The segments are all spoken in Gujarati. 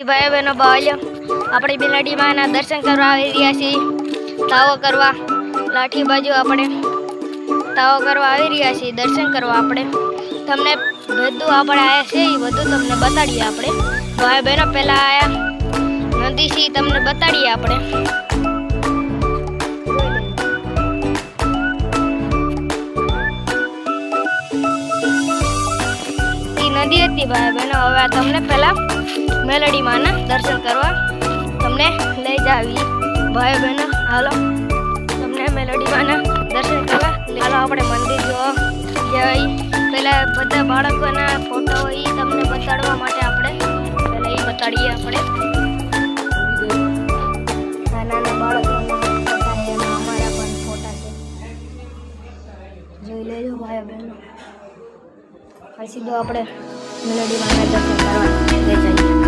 भाई बहनों बावलियों अपनी बिलाड़ी माना दर्शन करवा આવી રહ્યા છીએ તાવો કરવા લાઠી બાજુ આપણે તાવો કરવા આવી રહ્યા છીએ દર્શન કરવા આપણે તમને બધું આપણે આયા છે એ બધું તમને બતાડીએ આપણે ભાઈ બહેનો પહેલા આયા નદીસી તમને બતાડીએ આપણે ઈ નદી હતી ભાઈ બહેનો હવે તમને પહેલા मेलडी माना दर्शन करवा तमने ले जावी भाई बहन हालो तमने मेलडी माना दर्शन करवा हालो अपने मंदिर जो जय पहला बधा बाळकोना फोटो ई तमने बताडवा माटे आपणे पहला ई बताडीए आपणे नाना बाळकोना फोटा है हमारा पण फोटा है જોઈ લેજો ભાઈ બહેનો પછી સીધો આપણે મેલડી માના દર્શન કરવા લઈ જઈએ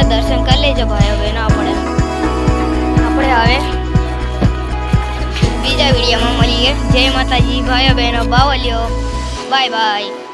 दर्शन कर लेजो भाई बहनों આપણે હવે બીજા વિડિયોમાં મળીએ જય માતાજી ભાઈ બહેનો બાવલિયો બાય બાય।